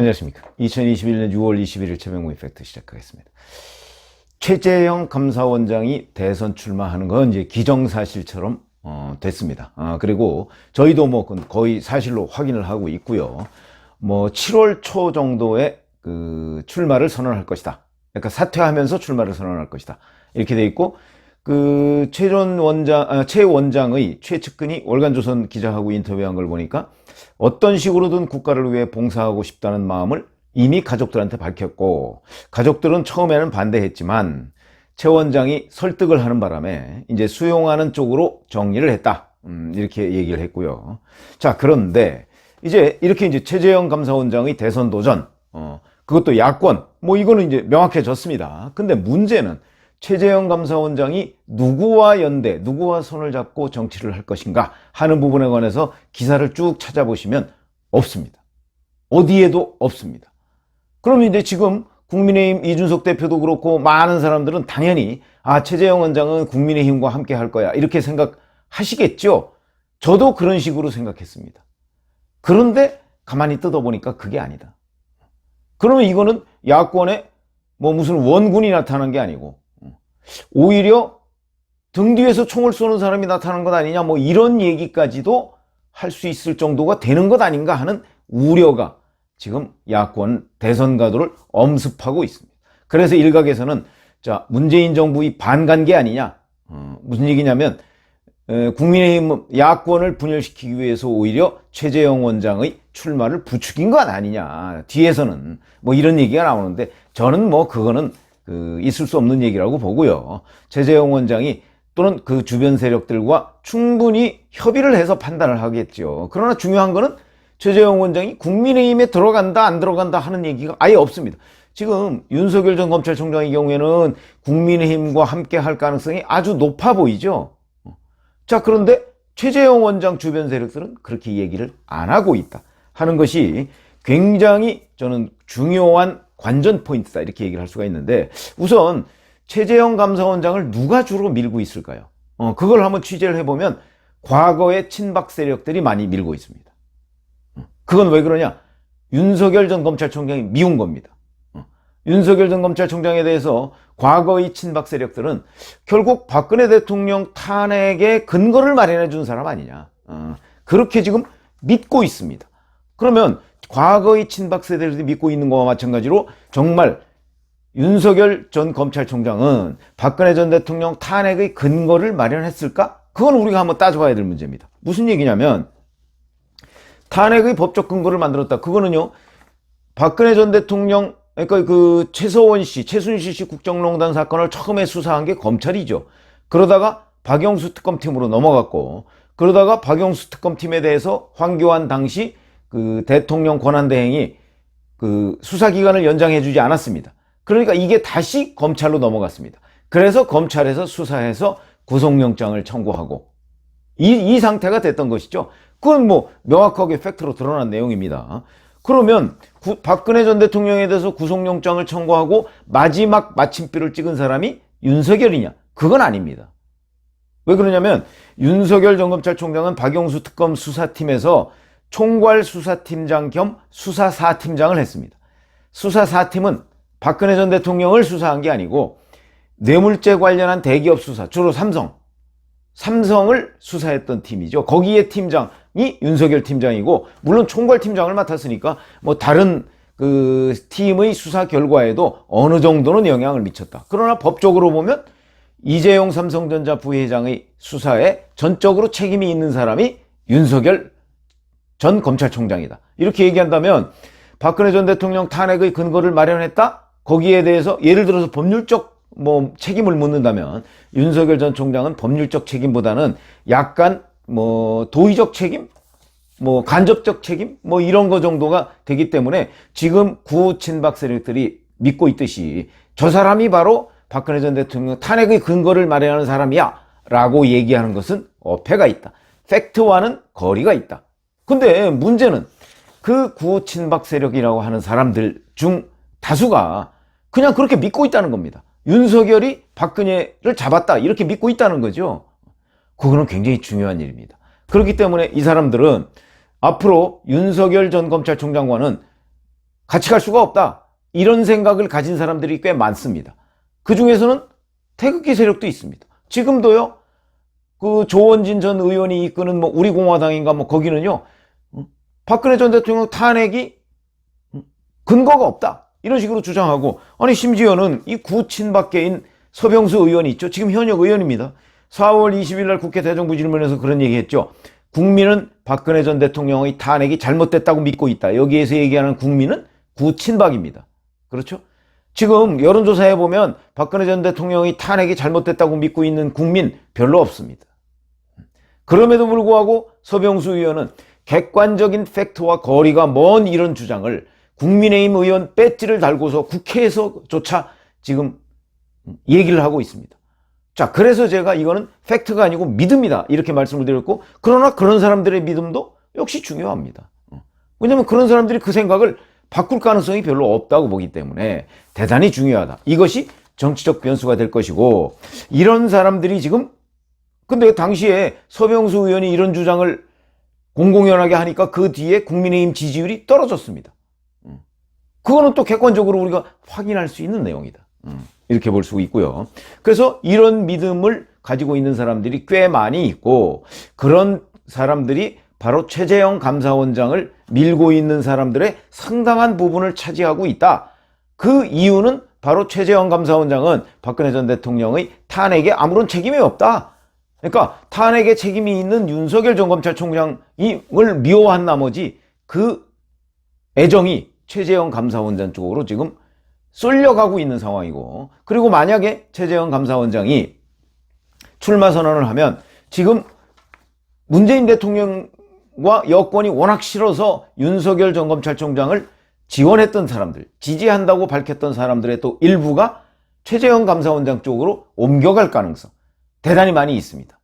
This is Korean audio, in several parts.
안녕하십니까. 2021년 6월 21일 최명무 이펙트 시작하겠습니다. 최재형 감사원장이 대선 출마하는 건 이제 기정사실처럼 됐습니다. 그리고 저희도 뭐 거의 사실로 확인을 하고 있고요. 뭐 7월 초 정도에 그 출마를 선언할 것이다. 그러니까 사퇴하면서 출마를 선언할 것이다. 이렇게 돼 있고, 그 최 원장의 최측근이 월간조선 기자하고 인터뷰한 걸 보니까 어떤 식으로든 국가를 위해 봉사하고 싶다는 마음을 이미 가족들한테 밝혔고, 가족들은 처음에는 반대했지만 최 원장이 설득을 하는 바람에 이제 수용하는 쪽으로 정리를 했다. 이렇게 얘기를 했고요. 자, 그런데 이제 이렇게 이제 최재형 감사원장의 대선 도전, 그것도 야권, 뭐 이거는 이제 명확해졌습니다. 근데 문제는 최재형 감사원장이 누구와 연대, 누구와 손을 잡고 정치를 할 것인가 하는 부분에 관해서 기사를 쭉 찾아보시면 없습니다. 어디에도 없습니다. 그럼 이제 지금 국민의힘 이준석 대표도 그렇고 많은 사람들은 당연히 최재형 원장은 국민의힘과 함께 할 거야 이렇게 생각하시겠죠. 저도 그런 식으로 생각했습니다. 그런데 가만히 뜯어보니까 그게 아니다. 그러면 이거는 야권에 뭐 무슨 원군이 나타난 게 아니고 오히려 등 뒤에서 총을 쏘는 사람이 나타난 것 아니냐, 뭐 이런 얘기까지도 할 수 있을 정도가 되는 것 아닌가 하는 우려가 지금 야권 대선 가도를 엄습하고 있습니다. 그래서 일각에서는 문재인 정부의 반관계 아니냐, 무슨 얘기냐면 국민의힘 야권을 분열시키기 위해서 오히려 최재형 원장의 출마를 부추긴 것 아니냐, 뒤에서는 뭐 이런 얘기가 나오는데, 저는 뭐 그거는 있을 수 없는 얘기라고 보고요. 최재형 원장이 또는 그 주변 세력들과 충분히 협의를 해서 판단을 하겠죠. 그러나 중요한 거는 최재형 원장이 국민의힘에 들어간다 안 들어간다 하는 얘기가 아예 없습니다. 지금 윤석열 전 검찰총장의 경우에는 국민의힘과 함께 할 가능성이 아주 높아 보이죠. 자, 그런데 최재형 원장 주변 세력들은 그렇게 얘기를 안 하고 있다 하는 것이 굉장히 저는 중요한 관전 포인트다 이렇게 얘기를 할 수가 있는데, 우선 최재형 감사원장을 누가 주로 밀고 있을까요? 그걸 한번 취재를 해보면 과거의 친박 세력들이 많이 밀고 있습니다. 그건 왜 그러냐? 윤석열 전 검찰총장이 미운 겁니다. 윤석열 전 검찰총장에 대해서 과거의 친박 세력들은 결국 박근혜 대통령 탄핵의 근거를 마련해 준 사람 아니냐, 그렇게 지금 믿고 있습니다. 그러면 과거의 친박 세대들이 믿고 있는 것과 마찬가지로 정말 윤석열 전 검찰총장은 박근혜 전 대통령 탄핵의 근거를 마련했을까? 그건 우리가 한번 따져봐야 될 문제입니다. 무슨 얘기냐면, 탄핵의 법적 근거를 만들었다. 그거는요, 박근혜 전 대통령, 그러니까 그 최순실 씨 국정농단 사건을 처음에 수사한 게 검찰이죠. 그러다가 박영수 특검팀으로 넘어갔고, 그러다가 박영수 특검팀에 대해서 황교안 당시 그 대통령 권한대행이 그 수사기간을 연장해주지 않았습니다. 그러니까 이게 다시 검찰로 넘어갔습니다. 그래서 검찰에서 수사해서 구속영장을 청구하고 이 상태가 됐던 것이죠. 그건 뭐 명확하게 팩트로 드러난 내용입니다. 그러면 박근혜 전 대통령에 대해서 구속영장을 청구하고 마지막 마침표를 찍은 사람이 윤석열이냐? 그건 아닙니다. 왜 그러냐면 윤석열 전 검찰총장은 박영수 특검 수사팀에서 총괄 수사팀장 겸 수사사팀장을 했습니다. 수사사팀은 박근혜 전 대통령을 수사한 게 아니고 뇌물죄 관련한 대기업 수사, 주로 삼성을 수사했던 팀이죠. 거기에 팀장이 윤석열 팀장이고, 물론 총괄 팀장을 맡았으니까 뭐 다른 그 팀의 수사 결과에도 어느 정도는 영향을 미쳤다. 그러나 법적으로 보면 이재용 삼성전자 부회장의 수사에 전적으로 책임이 있는 사람이 윤석열 전 검찰총장이다. 이렇게 얘기한다면 박근혜 전 대통령 탄핵의 근거를 마련했다? 거기에 대해서 예를 들어서 법률적 뭐 책임을 묻는다면 윤석열 전 총장은 법률적 책임보다는 약간 뭐 도의적 책임? 뭐 간접적 책임? 뭐 이런 거 정도가 되기 때문에 지금 구호 친박 세력들이 믿고 있듯이 저 사람이 바로 박근혜 전 대통령 탄핵의 근거를 마련하는 사람이야 라고 얘기하는 것은 어폐가 있다. 팩트와는 거리가 있다. 근데 문제는 그 구호 친박 세력이라고 하는 사람들 중 다수가 그냥 그렇게 믿고 있다는 겁니다. 윤석열이 박근혜를 잡았다 이렇게 믿고 있다는 거죠. 그거는 굉장히 중요한 일입니다. 그렇기 때문에 이 사람들은 앞으로 윤석열 전 검찰총장과는 같이 갈 수가 없다. 이런 생각을 가진 사람들이 꽤 많습니다. 그 중에서는 태극기 세력도 있습니다. 지금도요, 그 조원진 전 의원이 이끄는 뭐 우리공화당인가 뭐 거기는요, 박근혜 전 대통령 탄핵이 근거가 없다. 이런 식으로 주장하고, 아니, 심지어는 이 구친박계인 서병수 의원이 있죠. 지금 현역 의원입니다. 4월 20일 날 국회 대정부 질문에서 그런 얘기 했죠. 국민은 박근혜 전 대통령의 탄핵이 잘못됐다고 믿고 있다. 여기에서 얘기하는 국민은 구친박입니다. 그렇죠? 지금 여론조사에 보면 박근혜 전 대통령의 탄핵이 잘못됐다고 믿고 있는 국민 별로 없습니다. 그럼에도 불구하고 서병수 의원은 객관적인 팩트와 거리가 먼 이런 주장을 국민의힘 의원 배지를 달고서 국회에서조차 지금 얘기를 하고 있습니다. 자, 그래서 제가 이거는 팩트가 아니고 믿음이다 이렇게 말씀을 드렸고, 그러나 그런 사람들의 믿음도 역시 중요합니다. 왜냐하면 그런 사람들이 그 생각을 바꿀 가능성이 별로 없다고 보기 때문에 대단히 중요하다. 이것이 정치적 변수가 될 것이고, 이런 사람들이 지금, 근데 당시에 서병수 의원이 이런 주장을 공공연하게 하니까 그 뒤에 국민의힘 지지율이 떨어졌습니다. 그거는 또 객관적으로 우리가 확인할 수 있는 내용이다. 이렇게 볼 수 있고요. 그래서 이런 믿음을 가지고 있는 사람들이 꽤 많이 있고, 그런 사람들이 바로 최재형 감사원장을 밀고 있는 사람들의 상당한 부분을 차지하고 있다. 그 이유는 바로 최재형 감사원장은 박근혜 전 대통령의 탄핵에 아무런 책임이 없다. 그러니까 탄핵에 책임이 있는 윤석열 전 검찰총장을 미워한 나머지 그 애정이 최재형 감사원장 쪽으로 지금 쏠려가고 있는 상황이고, 그리고 만약에 최재형 감사원장이 출마 선언을 하면 지금 문재인 대통령과 여권이 워낙 싫어서 윤석열 전 검찰총장을 지원했던 사람들, 지지한다고 밝혔던 사람들의 또 일부가 최재형 감사원장 쪽으로 옮겨갈 가능성 대단히 많이 있습니다.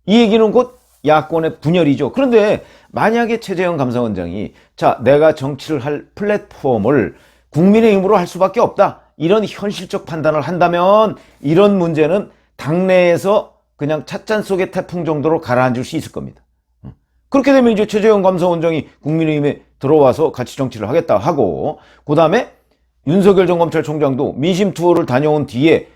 이 얘기는 곧 야권의 분열이죠. 그런데 만약에 최재형 감사원장이, 자, 내가 정치를 할 플랫폼을 국민의힘으로 할 수밖에 없다, 이런 현실적 판단을 한다면 이런 문제는 당내에서 그냥 찻잔 속의 태풍 정도로 가라앉을 수 있을 겁니다. 그렇게 되면 이제 최재형 감사원장이 국민의힘에 들어와서 같이 정치를 하겠다 하고, 그 다음에 윤석열 전 검찰총장도 민심 투어를 다녀온 뒤에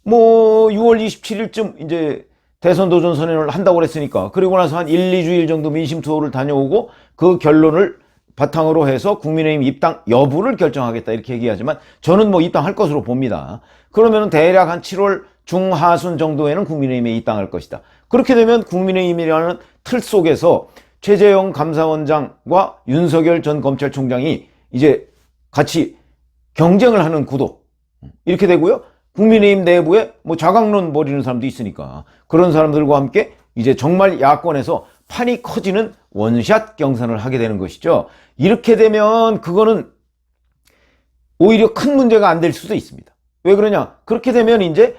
뭐 6월 27일쯤 이제 대선 도전 선언을 한다고 그랬으니까, 그리고 나서 한 1, 2주일 정도 민심 투어를 다녀오고 그 결론을 바탕으로 해서 국민의힘 입당 여부를 결정하겠다 이렇게 얘기하지만, 저는 뭐 입당할 것으로 봅니다. 그러면 대략 한 7월 중하순 정도에는 국민의힘에 입당할 것이다. 그렇게 되면 국민의힘이라는 틀 속에서 최재형 감사원장과 윤석열 전 검찰총장이 이제 같이 경쟁을 하는 구도, 이렇게 되고요. 국민의힘 내부에 뭐 자강론 벌이는 사람도 있으니까 그런 사람들과 함께 이제 정말 야권에서 판이 커지는 원샷 경선을 하게 되는 것이죠. 이렇게 되면 그거는 오히려 큰 문제가 안 될 수도 있습니다. 왜 그러냐? 그렇게 되면 이제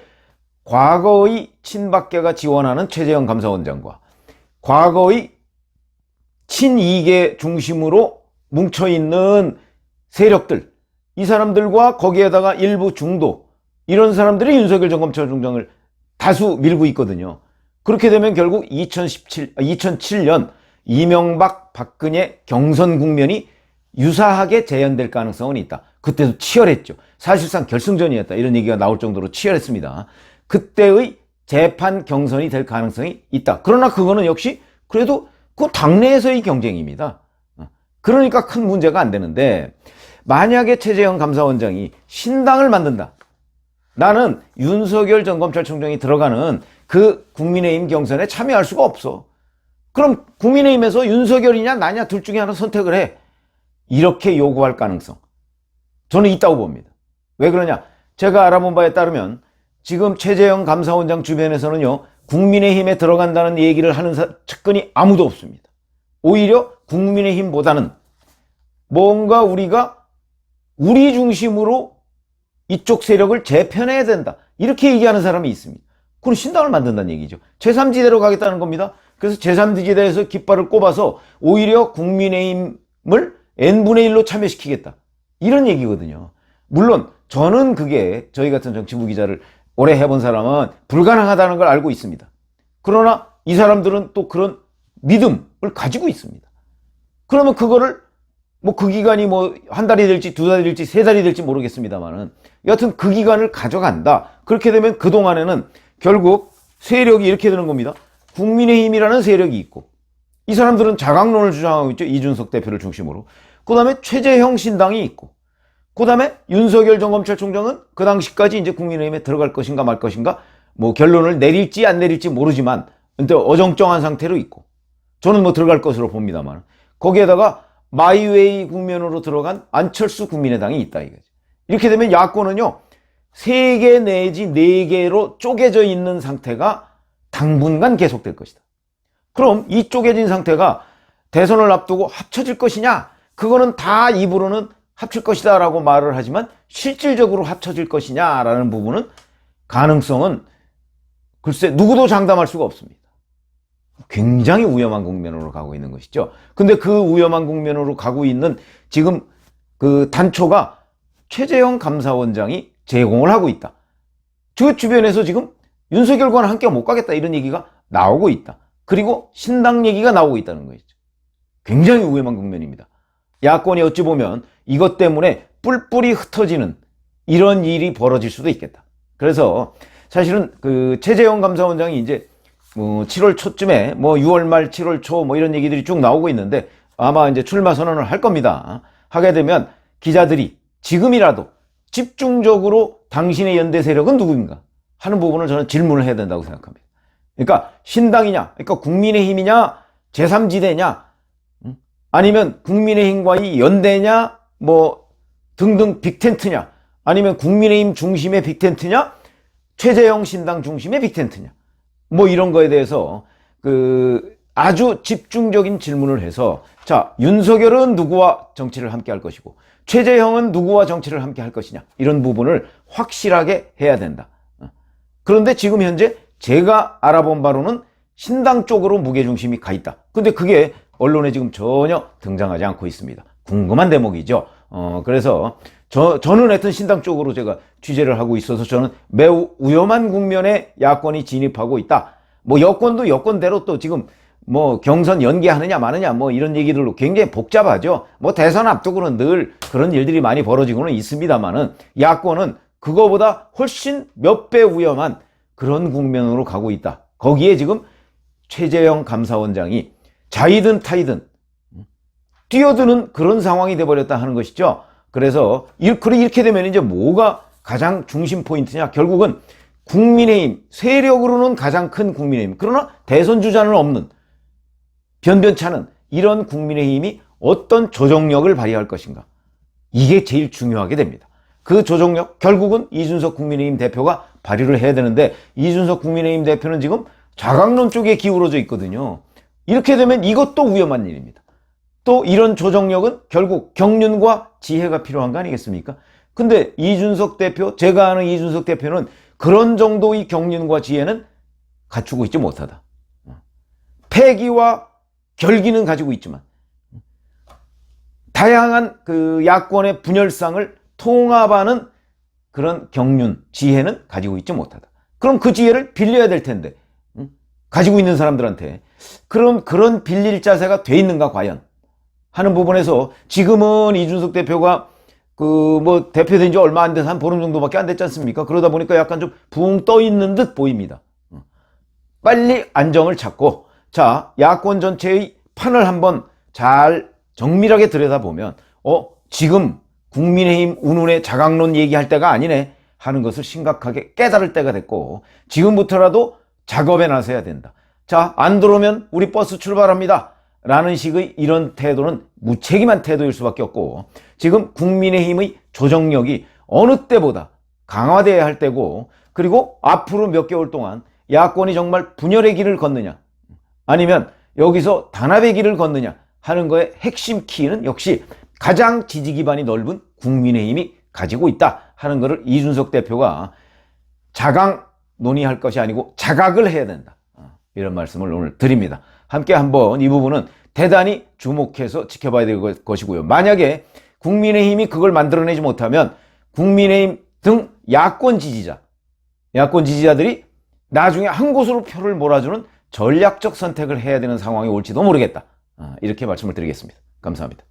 과거의 친박계가 지원하는 최재형 감사원장과 과거의 친이계 중심으로 뭉쳐있는 세력들, 이 사람들과 거기에다가 일부 중도, 이런 사람들이 윤석열 전 검찰총장을 다수 밀고 있거든요. 그렇게 되면 결국 2007년 이명박 박근혜 경선 국면이 유사하게 재현될 가능성은 있다. 그때도 치열했죠. 사실상 결승전이었다, 이런 얘기가 나올 정도로 치열했습니다. 그때의 재판 경선이 될 가능성이 있다. 그러나 그거는 역시 그래도 그 당내에서의 경쟁입니다. 그러니까 큰 문제가 안 되는데, 만약에 최재형 감사원장이 신당을 만든다, 나는 윤석열 전 검찰총장이 들어가는 그 국민의힘 경선에 참여할 수가 없어, 그럼 국민의힘에서 윤석열이냐 나냐 둘 중에 하나 선택을 해, 이렇게 요구할 가능성 저는 있다고 봅니다. 왜 그러냐? 제가 알아본 바에 따르면 지금 최재형 감사원장 주변에서는요, 국민의힘에 들어간다는 얘기를 하는 측근이 아무도 없습니다. 오히려 국민의힘보다는 뭔가 우리가 우리 중심으로 이쪽 세력을 재편해야 된다, 이렇게 얘기하는 사람이 있습니다. 그건 신당을 만든다는 얘기죠. 제3지대로 가겠다는 겁니다. 그래서 제3지대에서 깃발을 꼽아서 오히려 국민의힘을 n분의 1로 참여시키겠다, 이런 얘기거든요. 물론 저는 그게, 저희 같은 정치부 기자를 오래 해본 사람은 불가능하다는 걸 알고 있습니다. 그러나 이 사람들은 또 그런 믿음을 가지고 있습니다. 그러면 그거를 뭐 그 기간이 뭐 한 달이 될지 두 달이 될지 세 달이 될지 모르겠습니다만은 여하튼 그 기간을 가져간다. 그렇게 되면 그동안에는 결국 세력이 이렇게 되는 겁니다. 국민의힘이라는 세력이 있고 이 사람들은 자강론을 주장하고 있죠. 이준석 대표를 중심으로. 그 다음에 최재형 신당이 있고 그 다음에 윤석열 전 검찰총장은 그 당시까지 이제 국민의힘에 들어갈 것인가 말 것인가 뭐 결론을 내릴지 안 내릴지 모르지만 근데 어정쩡한 상태로 있고 저는 뭐 들어갈 것으로 봅니다만 거기에다가 마이웨이 국면으로 들어간 안철수 국민의당이 있다 이거죠. 이렇게 되면 야권은요 3개 내지 4개로 쪼개져 있는 상태가 당분간 계속될 것이다. 그럼 이 쪼개진 상태가 대선을 앞두고 합쳐질 것이냐? 그거는 다 입으로는 합칠 것이다 라고 말을 하지만 실질적으로 합쳐질 것이냐 라는 부분은 가능성은 글쎄 누구도 장담할 수가 없습니다. 굉장히 위험한 국면으로 가고 있는 것이죠. 근데 그 위험한 국면으로 가고 있는 지금 그 단초가 최재형 감사원장이 제공을 하고 있다. 저 주변에서 지금 윤석열과는 함께 못 가겠다 이런 얘기가 나오고 있다. 그리고 신당 얘기가 나오고 있다는 것이죠. 굉장히 위험한 국면입니다. 야권이 어찌 보면 이것 때문에 뿔뿔이 흩어지는 이런 일이 벌어질 수도 있겠다. 그래서 사실은 그 최재형 감사원장이 이제 7월 초쯤에 6월 말 7월 초 이런 얘기들이 쭉 나오고 있는데 아마 이제 출마 선언을 할 겁니다. 하게 되면 기자들이 지금이라도 집중적으로 당신의 연대 세력은 누구인가 하는 부분을 저는 질문을 해야 된다고 생각합니다. 그러니까 신당이냐, 그러니까 국민의힘이냐, 제3지대냐, 아니면 국민의힘과의 연대냐, 등등 빅텐트냐, 아니면 국민의힘 중심의 빅텐트냐, 최재형 신당 중심의 빅텐트냐, 이런 거에 대해서 아주 집중적인 질문을 해서 자, 윤석열은 누구와 정치를 함께 할 것이고 최재형은 누구와 정치를 함께 할 것이냐 이런 부분을 확실하게 해야 된다. 그런데 지금 현재 제가 알아본 바로는 신당 쪽으로 무게중심이 가 있다. 근데 그게 언론에 지금 전혀 등장하지 않고 있습니다. 궁금한 대목이죠. 그래서 저는 하여튼 신당 쪽으로 제가 취재를 하고 있어서 저는 매우 위험한 국면에 야권이 진입하고 있다. 여권도 여권대로 또 지금 경선 연기하느냐 마느냐 이런 얘기들로 굉장히 복잡하죠. 대선 앞두고는 늘 그런 일들이 많이 벌어지고는 있습니다만은 야권은 그거보다 훨씬 몇 배 위험한 그런 국면으로 가고 있다. 거기에 지금 최재형 감사원장이 자이든 타이든 뛰어드는 그런 상황이 돼버렸다 하는 것이죠. 그래서 이렇게 되면 이제 뭐가 가장 중심 포인트냐? 결국은 국민의힘 세력으로는 가장 큰 국민의힘, 그러나 대선 주자는 없는 변변찮은 이런 국민의힘이 어떤 조정력을 발휘할 것인가, 이게 제일 중요하게 됩니다. 그 조정력 결국은 이준석 국민의힘 대표가 발휘를 해야 되는데 이준석 국민의힘 대표는 지금 자강론 쪽에 기울어져 있거든요. 이렇게 되면 이것도 위험한 일입니다. 또 이런 조정력은 결국 경륜과 지혜가 필요한 거 아니겠습니까? 근데 이준석 대표, 제가 아는 이준석 대표는 그런 정도의 경륜과 지혜는 갖추고 있지 못하다. 패기와 결기는 가지고 있지만 다양한 그 야권의 분열상을 통합하는 그런 경륜, 지혜는 가지고 있지 못하다. 그럼 그 지혜를 빌려야 될 텐데 가지고 있는 사람들한테 그럼 그런 빌릴 자세가 돼 있는가 과연 하는 부분에서 지금은 이준석 대표가 대표된 지 얼마 안 돼서 한 보름 정도밖에 안 됐지 않습니까? 그러다 보니까 약간 좀 붕 떠 있는 듯 보입니다. 빨리 안정을 찾고 자, 야권 전체의 판을 한번 잘 정밀하게 들여다보면 지금 국민의힘 운운의 자강론 얘기할 때가 아니네 하는 것을 심각하게 깨달을 때가 됐고 지금부터라도 작업에 나서야 된다. 자, 안 들어오면 우리 버스 출발합니다 라는 식의 이런 태도는 무책임한 태도일 수밖에 없고 지금 국민의힘의 조정력이 어느 때보다 강화돼야 할 때고 그리고 앞으로 몇 개월 동안 야권이 정말 분열의 길을 걷느냐 아니면 여기서 단합의 길을 걷느냐 하는 거의 핵심 키는 역시 가장 지지 기반이 넓은 국민의힘이 가지고 있다 하는 것을 이준석 대표가 자강 논의할 것이 아니고 자각을 해야 된다. 이런 말씀을 오늘 드립니다. 함께 한번 이 부분은 대단히 주목해서 지켜봐야 될 것이고요. 만약에 국민의힘이 그걸 만들어내지 못하면 국민의힘 등 야권 지지자들이 나중에 한 곳으로 표를 몰아주는 전략적 선택을 해야 되는 상황이 올지도 모르겠다. 이렇게 말씀을 드리겠습니다. 감사합니다.